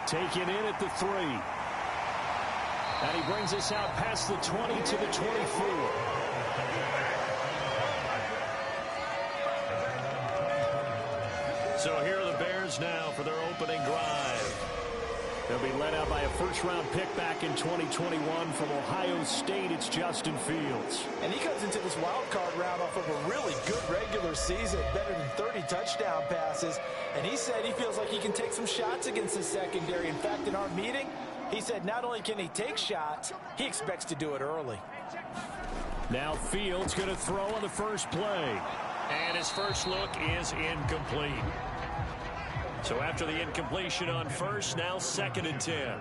Taken in at the 3. And he brings us out past the 20 to the 24. So here are the Bears now for their opening drive. They'll be led out by a first-round pick back in 2021 from Ohio State. It's Justin Fields. And he comes into this wild card round off of a really good regular season, better than 30 touchdown passes. And he said he feels like he can take some shots against the secondary. In fact, in our meeting, he said not only can he take shots, he expects to do it early. Now Fields going to throw on the first play. And his first look is incomplete. So after the incompletion on first, now 2nd and 10.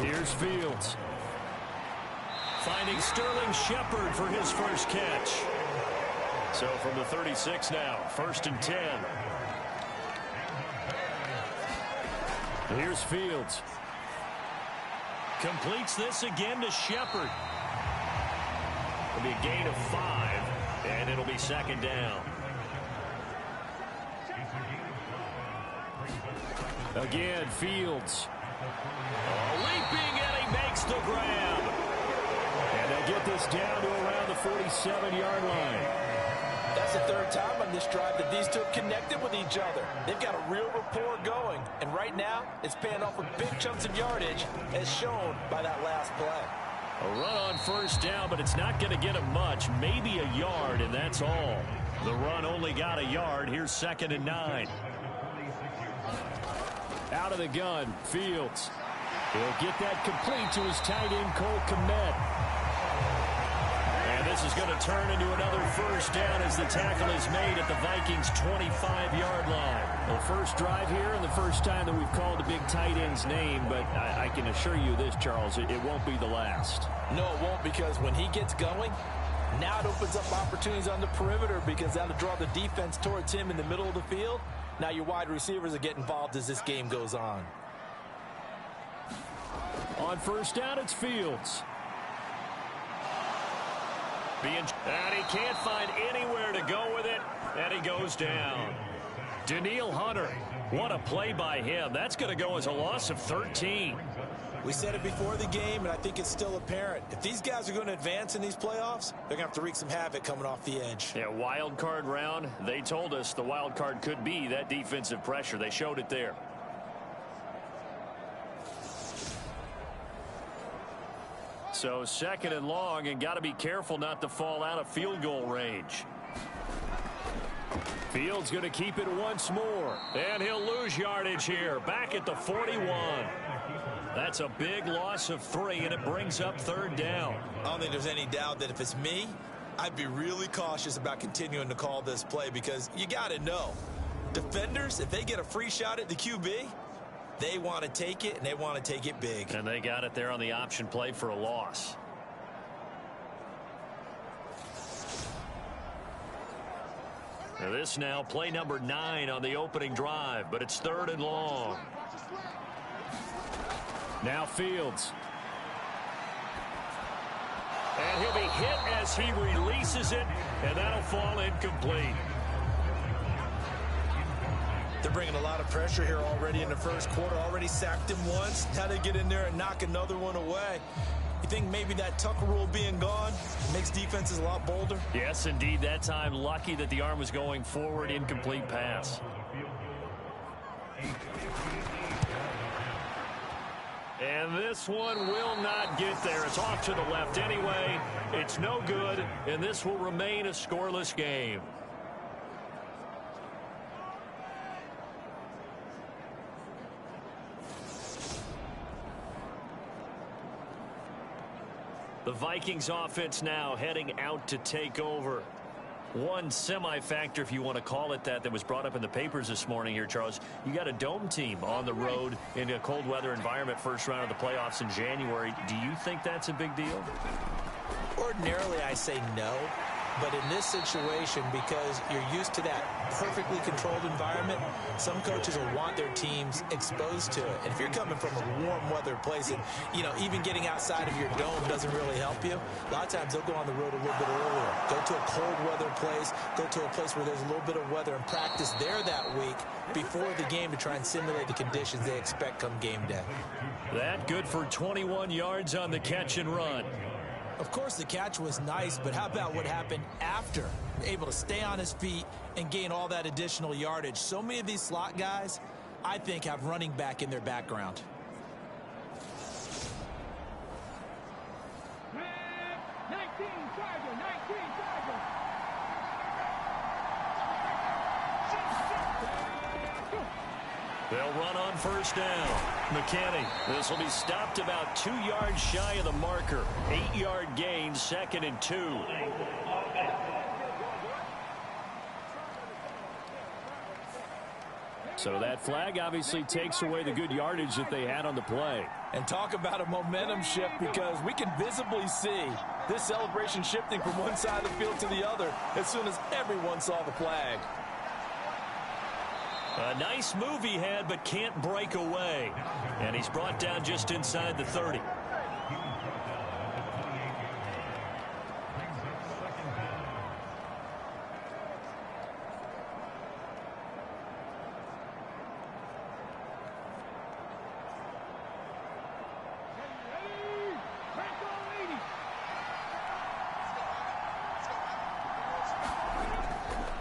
Here's Fields. Finding Sterling Shepard for his first catch. So from the 36 now, 1st and 10. Here's Fields. Completes this again to Shepard. It'll be a gain of 5, and it'll be 2nd down. Again, Fields. Leaping, and he makes the grab. And they get this down to around the 47-yard line. That's the 3rd time on this drive that these two have connected with each other. They've got a real rapport going. And right now, it's paying off with big chunks of yardage, as shown by that last play. A run on first down, but it's not going to get him much. Maybe a yard, and that's all. The run only got a yard. Here's 2nd and 9. Out of the gun, Fields. He'll get that complete to his tight end, Cole Kmet. And this is going to turn into another first down as the tackle is made at the Vikings' 25-yard line. Well, first drive here and the first time that we've called the big tight end's name, but I can assure you this, Charles, it won't be the last. No, it won't, because when he gets going, now it opens up opportunities on the perimeter, because that'll draw the defense towards him in the middle of the field. Now your wide receivers will get involved as this game goes on. On first down, it's Fields. And he can't find anywhere to go with it, and he goes down. Danielle Hunter, what a play by him. That's going to go as a loss of 13. We said it before the game, and I think it's still apparent. If these guys are going to advance in these playoffs, they're going to have to wreak some havoc coming off the edge. Yeah, wild card round. They told us the wild card could be that defensive pressure. They showed it there. So 2nd and long, and got to be careful not to fall out of field goal range. Fields going to keep it once more, and he'll lose yardage here. Back at the 41. That's a big loss of 3, and it brings up 3rd down. I don't think there's any doubt that if it's me, I'd be really cautious about continuing to call this play, because you got to know, defenders, if they get a free shot at the QB, they want to take it, and they want to take it big. And they got it there on the option play for a loss. Now this now play number 9 on the opening drive, but it's 3rd and long. Now Fields. And he'll be hit as he releases it, and that'll fall incomplete. They're bringing a lot of pressure here already in the first quarter. Already sacked him once. Now they get in there and knock another one away. You think maybe that Tucker rule being gone makes defenses a lot bolder? Yes, indeed. That time, lucky that the arm was going forward. Incomplete pass. And this one will not get there. It's off to the left anyway. It's no good, and this will remain a scoreless game. The Vikings offense now heading out to take over. One semi-factor, if you want to call it that was brought up in the papers this morning here, Charles. You got a dome team on the road in a cold weather environment, first round of the playoffs in January. Do you think that's a big deal? Ordinarily, I say no. But in this situation, because you're used to that perfectly controlled environment, some coaches will want their teams exposed to it. And if you're coming from a warm weather place and, you know, even getting outside of your dome doesn't really help you, a lot of times they'll go on the road a little bit earlier. Go to a cold weather place, go to a place where there's a little bit of weather and practice there that week before the game to try and simulate the conditions they expect come game day. That good for 21 yards on the catch and run. Of course, the catch was nice, but how about what happened after? Able to stay on his feet and gain all that additional yardage. So many of these slot guys, I think, have running back in their background. They'll run on first down. McKinney. This will be stopped about 2 yards shy of the marker. 8-yard gain, 2nd and 2. So that flag obviously takes away the good yardage that they had on the play. And talk about a momentum shift, because we can visibly see this celebration shifting from one side of the field to the other as soon as everyone saw the flag. A nice move he had, but can't break away. And he's brought down just inside the 30.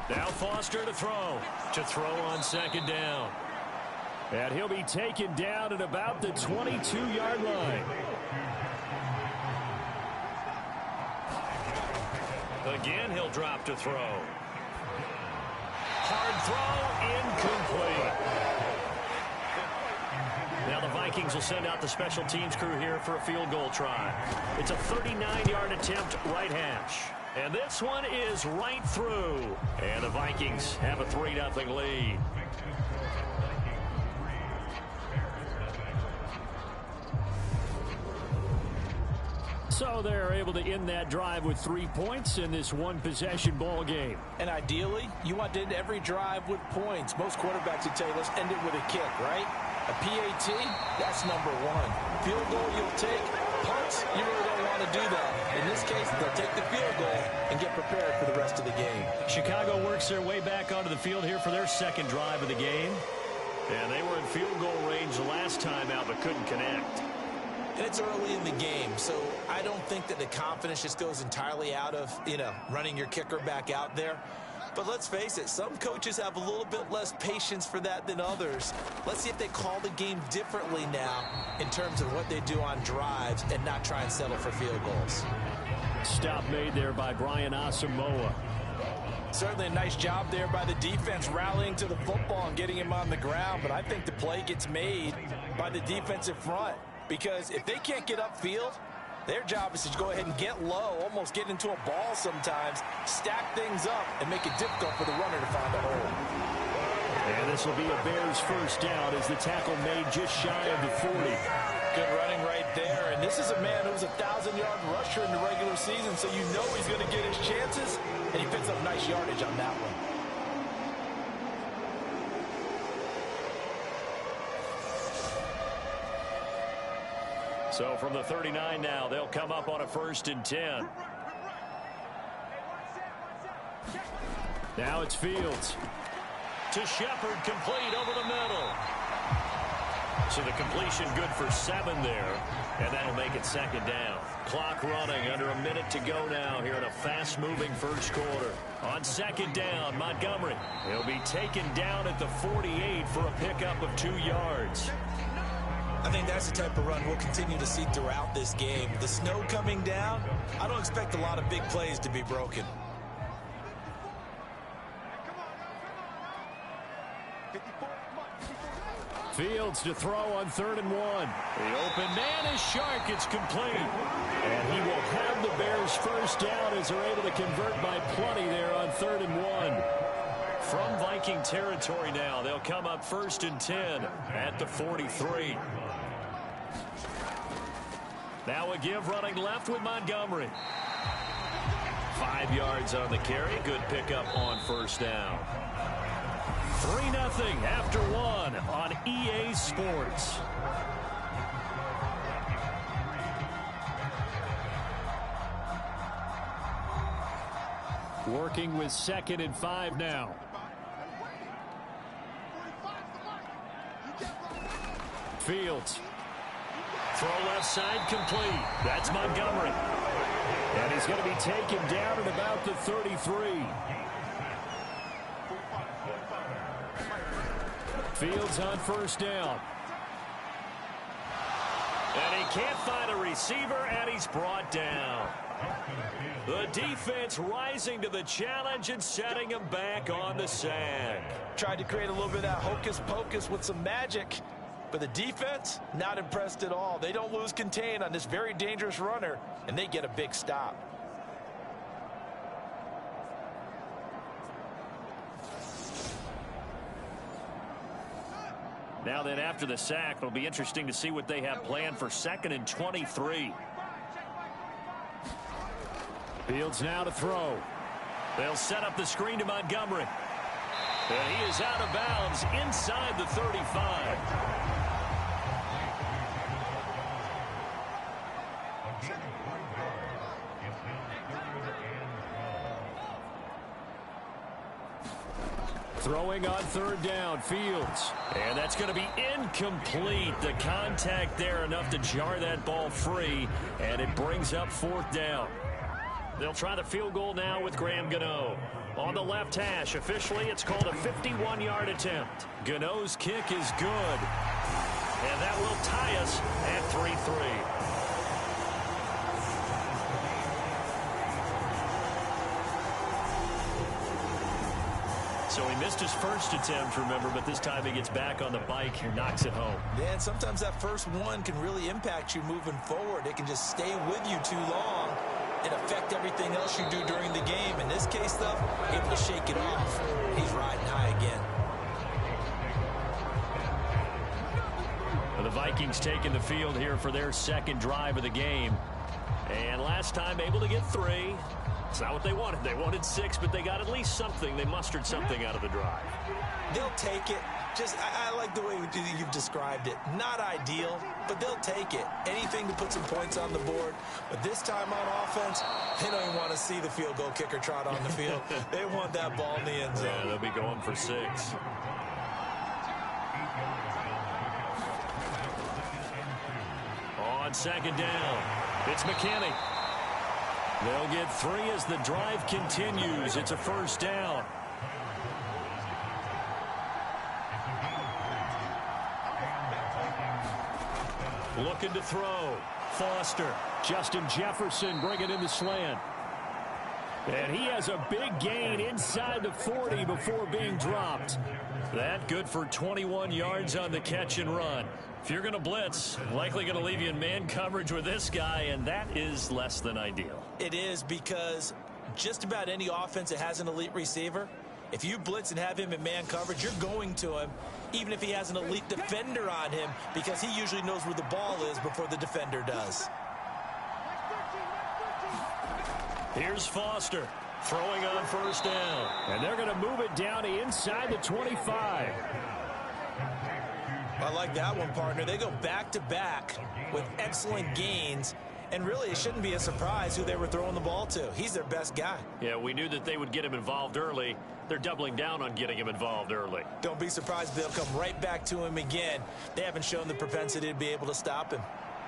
Now Foster to throw. To throw on 2nd down. And he'll be taken down at about the 22-yard line. Again, he'll drop to throw. Hard throw, incomplete. Now the Vikings will send out the special teams crew here for a field goal try. It's a 39-yard attempt, right hash. And this one is right through. And the Vikings have a 3-0 lead. So they're able to end that drive with 3 points in this one-possession ball game. And ideally, you want to end every drive with points. Most quarterbacks would tell you, let's end it with a kick, right? A PAT, that's number one. Field goal you'll take. Punts, you really don't want to do that. In this case, they'll take the field goal and get prepared for the rest of the game. Chicago works their way back onto the field here for their second drive of the game. And they were in field goal range the last time out, but couldn't connect. And it's early in the game, so I don't think that the confidence just goes entirely out of, running your kicker back out there. But let's face it, some coaches have a little bit less patience for that than others. Let's see if they call the game differently now in terms of what they do on drives and not try and settle for field goals. Stop made there by Brian Asamoah. Certainly a nice job there by the defense rallying to the football and getting him on the ground. But I think the play gets made by the defensive front, because if they can't get upfield, their job is to go ahead and get low, almost get into a ball sometimes, stack things up, and make it difficult for the runner to find a hole. And this will be a Bears first down as the tackle made just shy of the 40. Good running right there. And this is a man who's a 1,000-yard rusher in the regular season, so you know he's going to get his chances, and he picks up nice yardage on that one. So from the 39 now, they'll come up on a 1st and 10. Now it's Fields. To Shepard, complete over the middle. So the completion good for 7 there, and that'll make it 2nd down. Clock running, under a minute to go now here in a fast-moving first quarter. On 2nd down, Montgomery. He'll be taken down at the 48 for a pickup of 2 yards. I think that's the type of run we'll continue to see throughout this game. The snow coming down, I don't expect a lot of big plays to be broken. Fields to throw on 3rd and 1. The open man is Shark. It's complete. And he will have the Bears first down as they're able to convert by plenty there on 3rd and 1. From Viking territory now, they'll come up 1st and 10 at the 43. Now a give running left with Montgomery. 5 yards on the carry. Good pickup on first down. 3-0 after 1 on EA Sports. Working with 2nd and 5 now. Fields. Throw left side complete. That's Montgomery. And he's going to be taken down at about the 33. Fields on first down. And he can't find a receiver, and he's brought down. The defense rising to the challenge and setting him back on the sand. Tried to create a little bit of that hocus-pocus with some magic. But the defense, not impressed at all. They don't lose contain on this very dangerous runner, and they get a big stop. Now then, after the sack, it'll be interesting to see what they have planned for 2nd and 23. Fields now to throw. They'll set up the screen to Montgomery. And he is out of bounds inside the 35. Throwing on 3rd down, Fields. And that's going to be incomplete. The contact there enough to jar that ball free, and it brings up 4th down. They'll try the field goal now with Graham Gano. On the left hash, officially it's called a 51-yard attempt. Gano's kick is good. And that will tie us at 3-3. So he missed his first attempt, remember, but this time he gets back on the bike and knocks it home. Yeah, and sometimes that first one can really impact you moving forward. It can just stay with you too long and affect everything else you do during the game. In this case, though, able to shake it off. He's riding high again. Well, the Vikings taking the field here for their 2nd drive of the game. And last time able to get 3. It's not what they wanted. They wanted 6, but they got at least something. They mustered something out of the drive. They'll take it. Just, I like the way you've described it. Not ideal, but they'll take it. Anything to put some points on the board. But this time on offense, they don't even want to see the field goal kicker trot on the field. They want that ball in the end zone. Yeah, they'll be going for 6. On 2nd down, it's McKinney. They'll get 3 as the drive continues. It's a 1st down. Looking to throw. Foster. Justin Jefferson bringing in the slant. And he has a big gain inside the 40 before being dropped. That good for 21 yards on the catch and run. If you're going to blitz, likely going to leave you in man coverage with this guy, and that is less than ideal. It is, because just about any offense that has an elite receiver, if you blitz and have him in man coverage, you're going to him, even if he has an elite defender on him, because he usually knows where the ball is before the defender does. Here's Foster throwing on 1st down. And they're going to move it down to inside the 25. I like that one, partner. They go back-to-back with excellent gains. And really, it shouldn't be a surprise who they were throwing the ball to. He's their best guy. Yeah, we knew that they would get him involved early. They're doubling down on getting him involved early. Don't be surprised if they'll come right back to him again. They haven't shown the propensity to be able to stop him.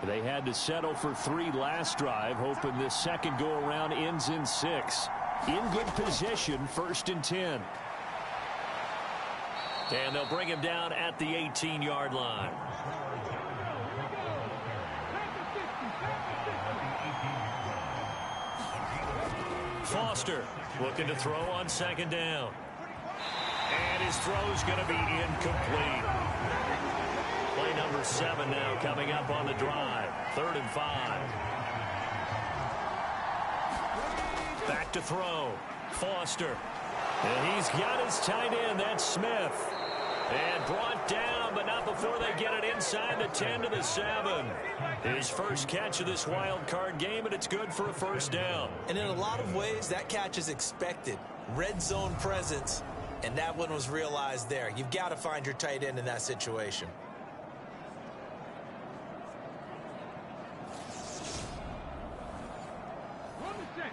They had to settle for 3 last drive, hoping this second go-around ends in 6. In good position, 1st and 10. And they'll bring him down at the 18-yard line. Foster looking to throw on 2nd down. And his throw's going to be incomplete. Play number 7 now coming up on the drive. 3rd and 5. Back to throw. Foster. And he's got his tight end. That's Smith. And brought down, but not before before they get it inside the 10 to the 7. His first catch of this wild card game, and it's good for a first down. And in a lot of ways, that catch is expected. Red zone presence, and that one was realized there. You've got to find your tight end in that situation.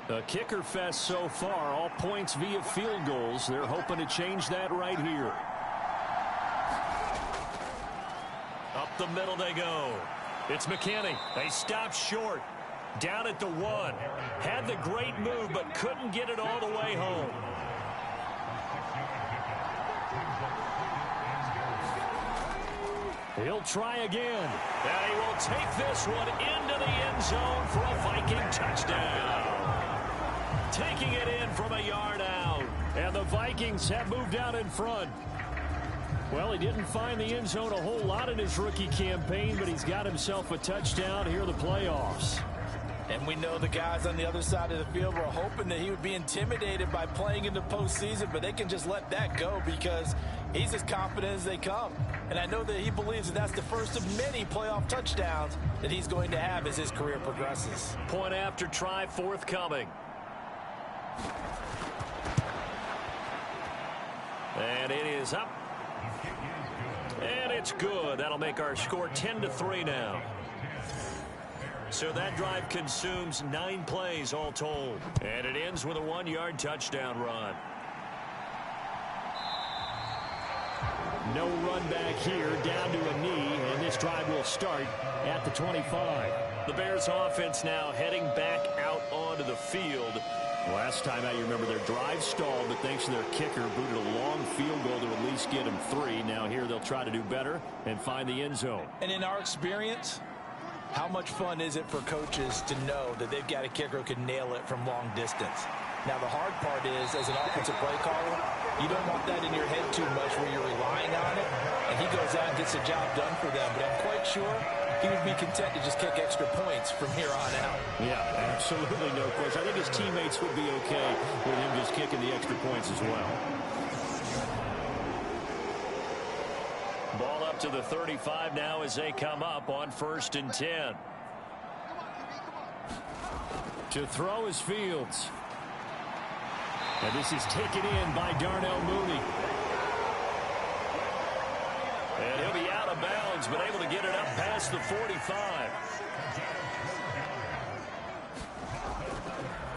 A kicker fest so far, all points via field goals. They're hoping to change that right here. Up the middle they go. It's McKinney. They stop short. Down at the 1. Had the great move, but couldn't get it all the way home. He'll try again. And he will take this one into the end zone for a Viking touchdown. Taking it in from a yard out. And the Vikings have moved out in front. Well, he didn't find the end zone a whole lot in his rookie campaign, but he's got himself a touchdown here in the playoffs. And we know the guys on the other side of the field were hoping that he would be intimidated by playing in the postseason, but they can just let that go because he's as confident as they come. And I know that he believes that that's the first of many playoff touchdowns that he's going to have as his career progresses. Point after try forthcoming. And it is up. And it's good. That'll make our score 10-3 now. So that drive consumes 9 plays all told. And it ends with a 1-yard touchdown run. No run back here, down to a knee, and this drive will start at the 25. The Bears offense now heading back out onto the field. Last time out, you remember their drive stalled, but thanks to their kicker, booted a long field goal to at least get them 3. Now here they'll try to do better and find the end zone. And in our experience, how much fun is it for coaches to know that they've got a kicker who can nail it from long distance? Now, the hard part is, as an offensive play caller, you don't want that in your head too much where you're relying on it, and he goes out and gets the job done for them. But I'm quite sure he would be content to just kick extra points from here on out. Yeah, absolutely no question. I think his teammates would be okay with him just kicking the extra points as well. Ball up to the 35 now as they come up on 1st and 10. To throw is Fields. And this is taken in by Darnell Mooney. And he'll be out of bounds, but able to get it up past the 45.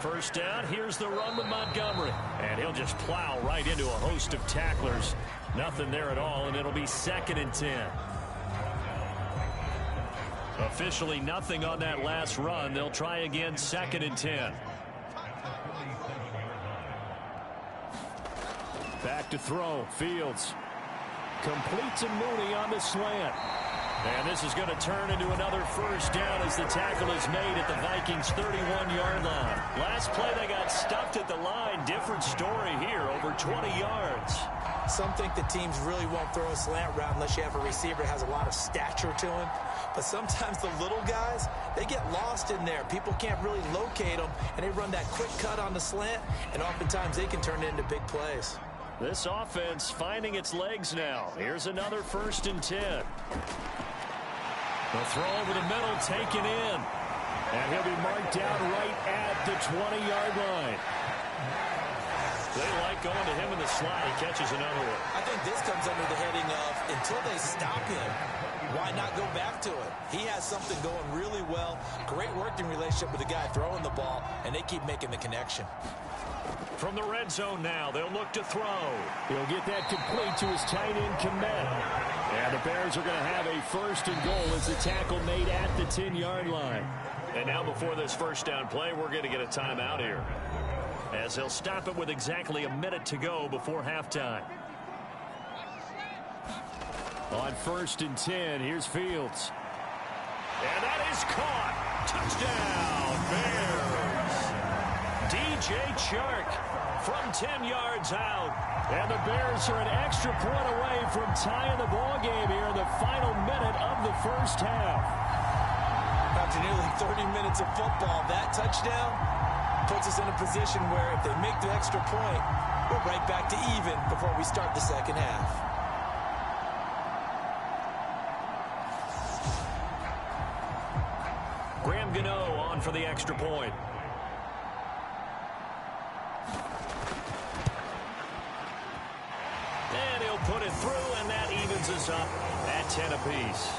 First down, here's the run with Montgomery. And he'll just plow right into a host of tacklers. Nothing there at all, and it'll be 2nd and 10. Officially nothing on that last run. They'll try again, 2nd and 10. Back to throw. Fields completes a Mooney on the slant. And this is going to turn into another first down as the tackle is made at the Vikings' 31-yard line. Last play, they got stuffed at the line. Different story here, over 20 yards. Some think that teams really won't throw a slant route unless you have a receiver that has a lot of stature to him. But sometimes the little guys, they get lost in there. People can't really locate them, and they run that quick cut on the slant, and oftentimes they can turn it into big plays. This offense finding its legs now. Here's another 1st and 10. The throw over the middle taken in. And he'll be marked down right at the 20-yard line. They like going to him in the slot. He catches another one. I think this comes under the heading of until they stop him, why not go back to it? He has something going really well. Great working relationship with the guy throwing the ball, and they keep making the connection. From the red zone now, they'll look to throw. He'll get that complete to his tight end, Kmet. And the Bears are going to have a 1st and goal as the tackle made at the 10-yard line. And now before this first down play, we're going to get a timeout here, as they'll stop it with exactly a minute to go before halftime. On 1st and 10, here's Fields. And that is caught. Touchdown, Bears. DJ Chark from 10 yards out. And the Bears are an extra point away from tying the ball game here in the final minute of the first half. After nearly 30 minutes of football, that touchdown puts us in a position where if they make the extra point, we're right back to even before we start the second half. for the extra point. And he'll put it through, and that evens us up at 10 apiece.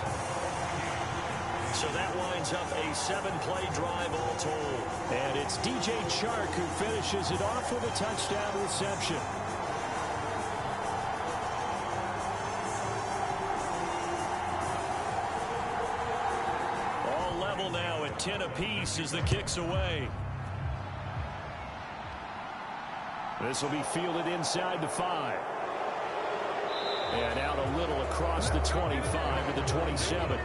So that winds up a 7-play drive all told. And it's DJ Chark who finishes it off with a touchdown reception. All level now at 10 apiece as the kick's away. This will be fielded inside the 5. And out a little across the 25 to the 27.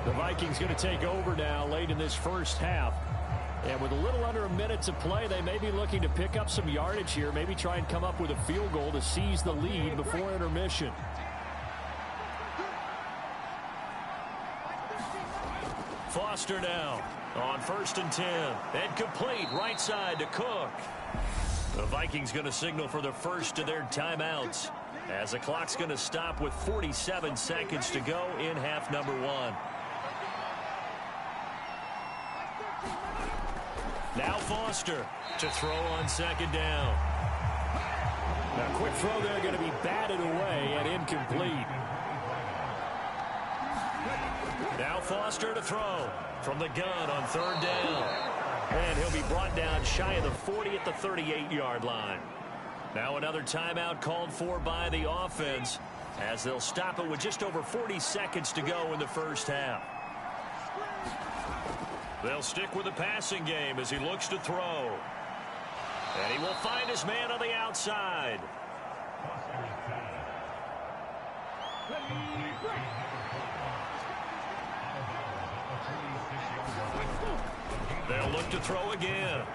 The Vikings going to take over now late in this first half. And with a little under a minute to play, they may be looking to pick up some yardage here. Maybe try and come up with a field goal to seize the lead before intermission. Foster now on 1st and 10. And complete right side to Cook. The Vikings going to signal for the first of their timeouts as the clock's going to stop with 47 seconds to go in half number 1. Now Foster to throw on 2nd down. Now quick throw there going to be batted away and incomplete. Now Foster to throw from the gun on 3rd down. And he'll be brought down shy of the 40 at the 38-yard line. Now another timeout called for by the offense as they'll stop it with just over 40 seconds to go in the first half. They'll stick with the passing game as he looks to throw. And he will find his man on the outside. They'll look to throw again.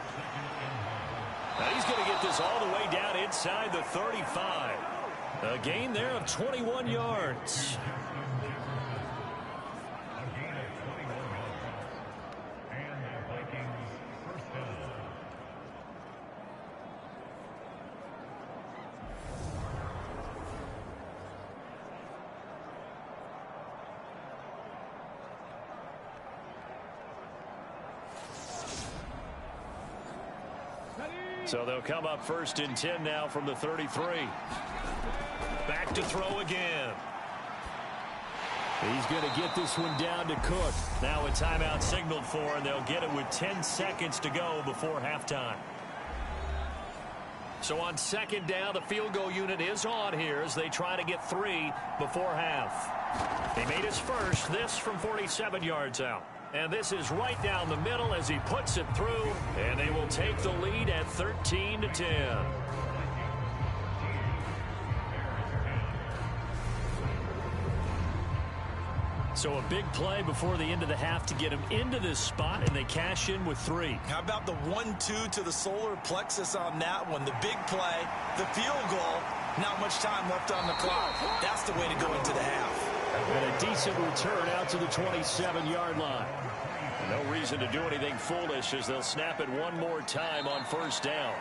Now he's going to get this all the way down inside the 35. A gain there of 21 yards. So they'll come up 1st and 10 now from the 33. Back to throw again. He's going to get this one down to Cook. Now a timeout signaled for, and they'll get it with 10 seconds to go before halftime. So on 2nd down, the field goal unit is on here as they try to get 3 before half. He made his first, this from 47 yards out. And this is right down the middle as he puts it through, and they will take the lead at 13-10. So a big play before the end of the half to get him into this spot, and they cash in with 3. How about the 1-2 to the solar plexus on that one? The big play, the field goal, not much time left on the clock. That's the way to go into the half. And a decent return out to the 27-yard line. No reason to do anything foolish as they'll snap it one more time on 1st down.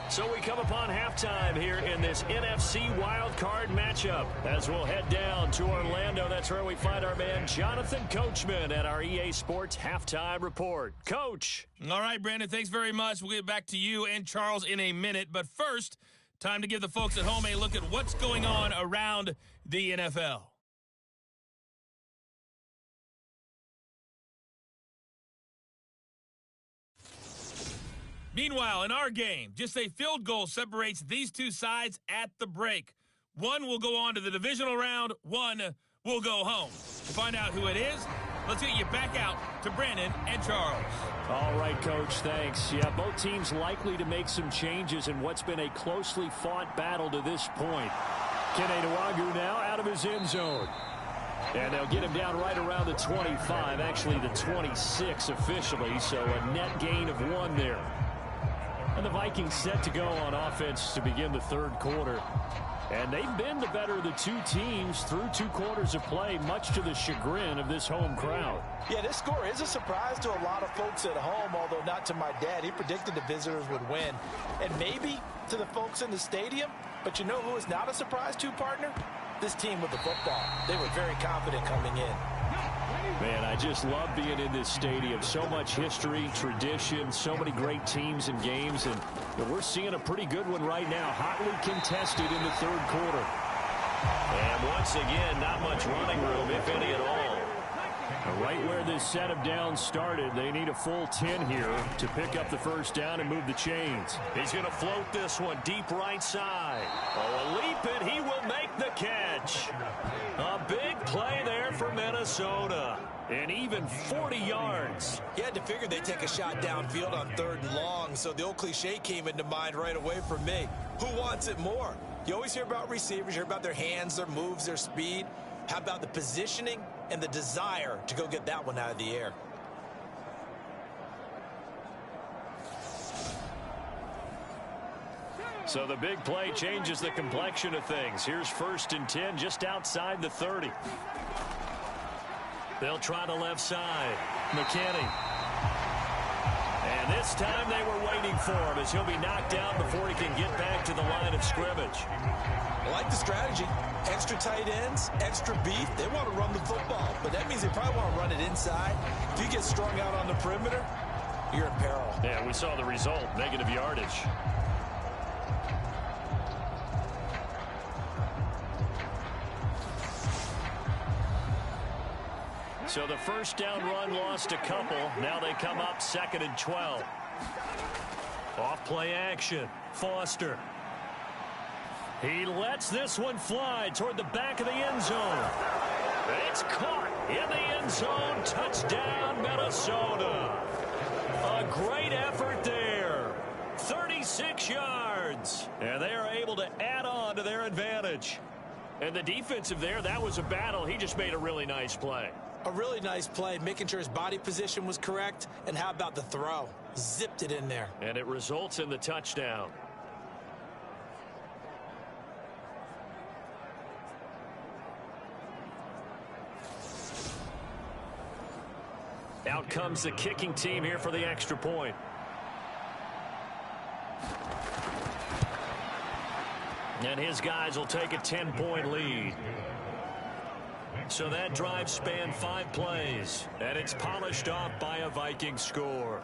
So we come upon halftime here in this NFC wildcard matchup as we'll head down to Orlando. That's where we find our man Jonathan Coachman at our EA Sports Halftime Report. Coach. All right, Brandon, thanks very much. We'll get back to you and Charles in a minute. But first, time to give the folks at home a look at what's going on around the NFL. Meanwhile, in our game, just a field goal separates these two sides at the break. One will go on to the divisional round, one will go home. To find out who it is, let's get you back out to Brandon and Charles. All right, Coach, thanks. Yeah, both teams likely to make some changes in what's been a closely fought battle to this point. Kene Nwangwu now out of his end zone. And they'll get him down right around the 25, actually the 26 officially, so a net gain of 1 there. And the Vikings set to go on offense to begin the 3rd quarter. And they've been the better of the two teams through 2 quarters of play, much to the chagrin of this home crowd. Yeah, this score is a surprise to a lot of folks at home, although not to my dad. He predicted the visitors would win. And maybe to the folks in the stadium. But you know who is not a surprise to, partner? this team with the football. They were very confident coming in. Man, I just love being in this stadium. So much history, tradition, so many great teams and games, and we're seeing a pretty good one right now, hotly contested in the third quarter. And once again, not much running room, if any at all. Right where this set of downs started, they need a full 10 here to pick up the first down and move the chains. He's going to float this one deep right side. Oh, a leap it. He will make the catch. A big play there for Minnesota. And even 40 yards. You had to figure they'd take a shot downfield on 3rd and long, so the old cliche came into mind right away for me. Who wants it more? You always hear about receivers, you hear about their hands, their moves, their speed. How about the positioning and the desire to go get that one out of the air? So the big play changes the complexion of things. Here's 1st and 10 just outside the 30. They'll try the left side. McKinney. And this time they were waiting for him as he'll be knocked down before he can get back to the line of scrimmage. I like the strategy. Extra tight ends, extra beef. They want to run the football, but that means they probably want to run it inside. If you get strung out on the perimeter, you're in peril. Yeah, we saw the result, negative yardage. So the first down run lost a couple. Now they come up 2nd and 12. Off play action. Foster. He lets this one fly toward the back of the end zone. It's caught in the end zone. Touchdown, Minnesota. A great effort there. 36 yards. And they are able to add on to their advantage. And the defensive there, that was a battle. He just made a really nice play. A really nice play, making sure his body position was correct. And how about the throw? Zipped it in there. And it results in the touchdown. Out comes the kicking team here for the extra point. And his guys will take a 10-point lead. So that drive spanned 5 plays. And it's polished off by a Viking score.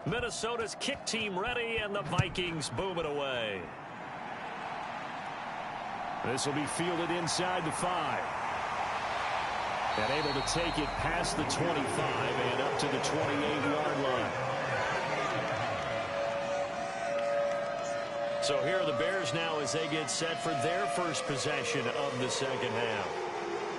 Minnesota's kick team ready, and the Vikings boom it away. This will be fielded inside the 5. And able to take it past the 25 and up to the 28-yard line. So here are the Bears now as they get set for their first possession of the second half.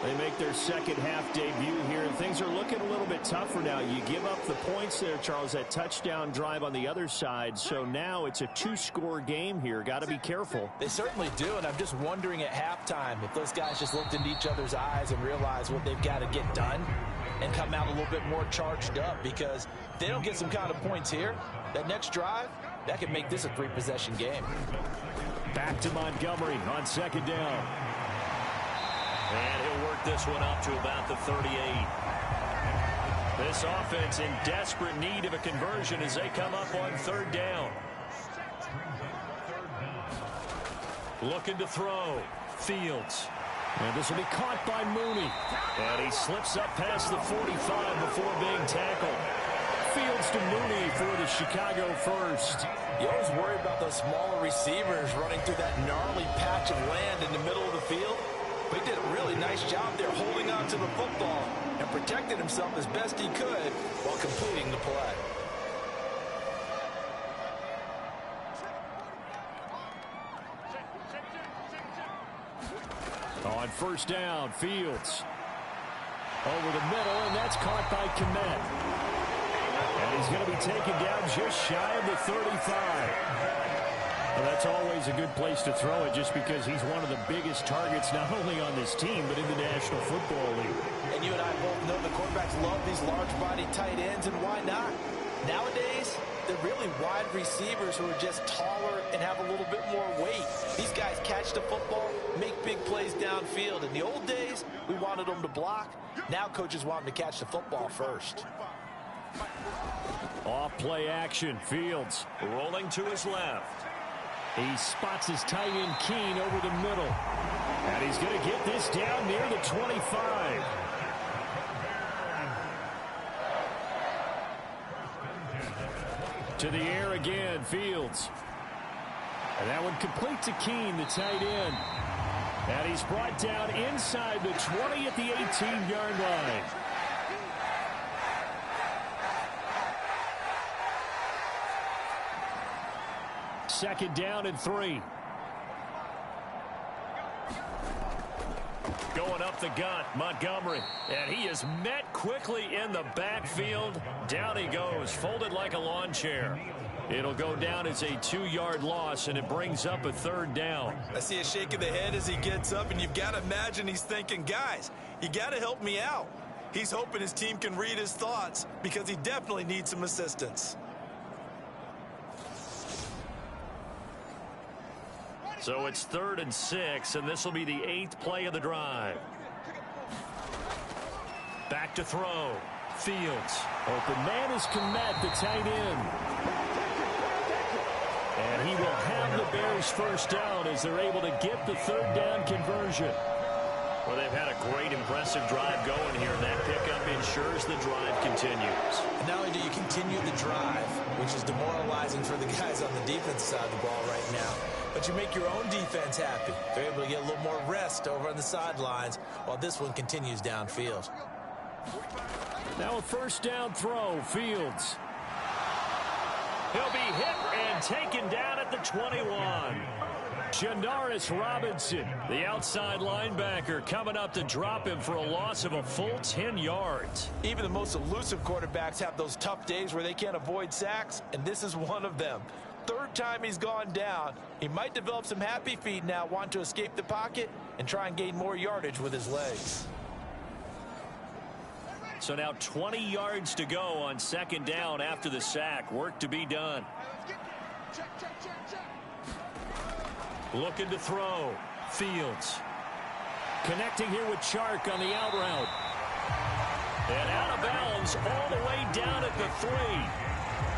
They make their second half debut here, and things are looking a little bit tougher now. You give up the points there, Charles, that touchdown drive on the other side. So now it's a 2-score game here. Got to be careful. They certainly do, and I'm just wondering at halftime if those guys just looked into each other's eyes and realized what they've got to get done and come out a little bit more charged up, because if they don't get some kind of points here, that next drive, that could make this a 3-possession game. Back to Montgomery on second down. And he'll work this one up to about the 38. This offense in desperate need of a conversion as they come up on 3rd down. Looking to throw. Fields. And this will be caught by Mooney. And he slips up past the 45 before being tackled. Fields to Mooney for the Chicago first. You always worry about those smaller receivers running through that gnarly patch of land in the middle of the field. But he did a really nice job there holding on to the football and protected himself as best he could while completing the play. On first down, Fields. Over the middle, and that's caught by Kmet. And he's going to be taken down just shy of the 35. Well, that's always a good place to throw it, just because he's one of the biggest targets not only on this team but in the National Football League. And you and I both know the quarterbacks love these large-body tight ends, and why not? Nowadays, They're really wide receivers who are just taller and have a little bit more weight. These guys catch the football, make big plays downfield. In the old days, we wanted them to block. Now coaches want them to catch the football first. Off play action. Fields Rolling to his left. He spots his tight end Keene over the middle. And he's going to get this down near the 25. To the air again, Fields. And that one complete to Keene, the tight end. And he's brought down inside the 20 at the 18-yard line. Second down and 3. Going up the gut, Montgomery. And he is met quickly in the backfield. Down he goes, folded like a lawn chair. It'll go down as a 2-yard loss, and it brings up a third down. I see a shake of the head as he gets up, and you've got to imagine he's thinking, guys, you got to help me out. He's hoping his team can read his thoughts because he definitely needs some assistance. So it's 3rd and 6, and this will be the 8th play of the drive. Back to throw. Fields. Open man is Komet, the tight end. And he will have the Bears first down as they're able to get the third down conversion. Well, they've had a great, impressive drive going here, and that pickup ensures the drive continues. Not only do you continue the drive, which is demoralizing for the guys on the defense side of the ball right now, but you make your own defense happy. They're able to get a little more rest over on the sidelines while this one continues downfield. Now a first down throw, Fields. He'll be hit and taken down at the 21. Janaris Robinson, the outside linebacker, coming up to drop him for a loss of a full 10 yards. Even the most elusive quarterbacks have those tough days where they can't avoid sacks, and this is one of them. Third time he's gone down. He might develop some happy feet now, want to escape the pocket and try and gain more yardage with his legs. So now 20 yards to go on second down after the sack. Work to be done. Looking to throw. Fields. Connecting here with Chark on the out route. And out of bounds all the way down at the 3.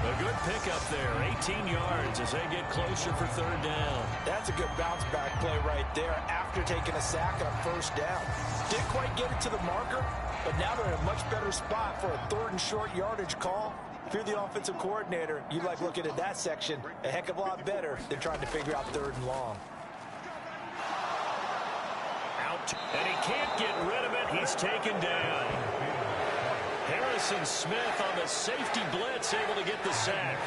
A good pickup there. 18 yards as they get closer for third down. That's a good bounce back play right there after taking a sack on first down. Didn't quite get it to the marker, but now they're in a much better spot for a 3rd and short yardage call. If you're the offensive coordinator, you like looking at that section a heck of a lot better than trying to figure out 3rd and long. Out, and he can't get rid of it. He's taken down. Harrison Smith on the safety blitz, able to get the sack.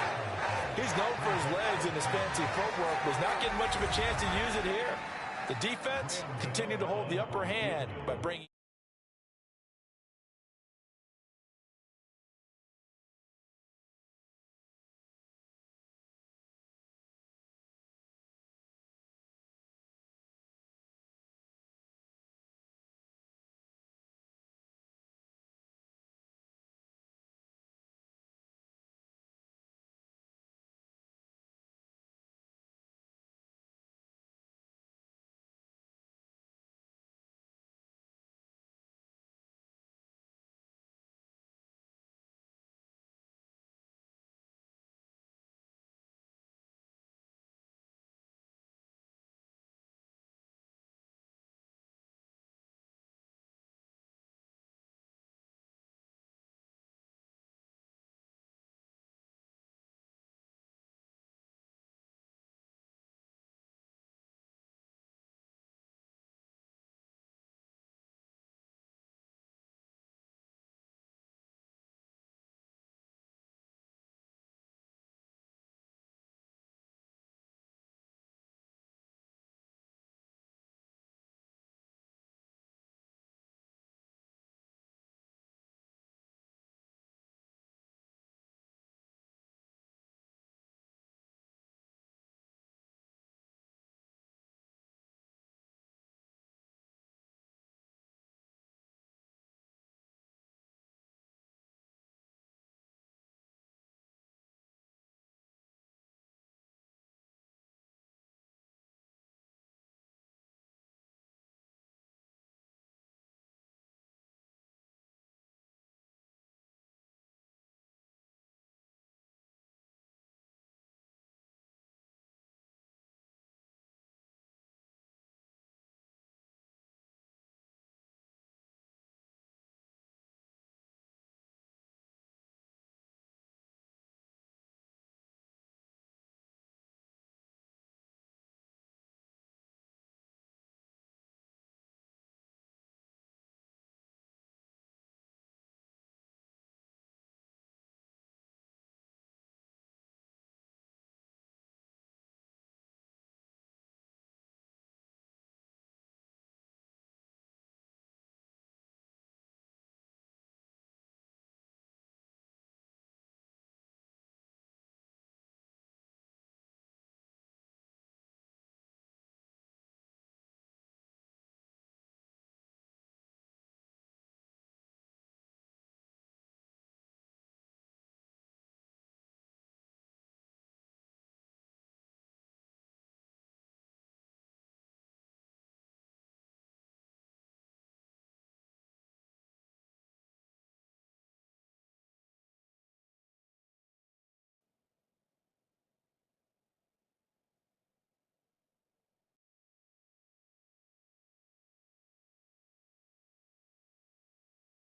He's known for his legs and his fancy footwork, was not getting much of a chance to use it here. The defense continued to hold the upper hand by bringing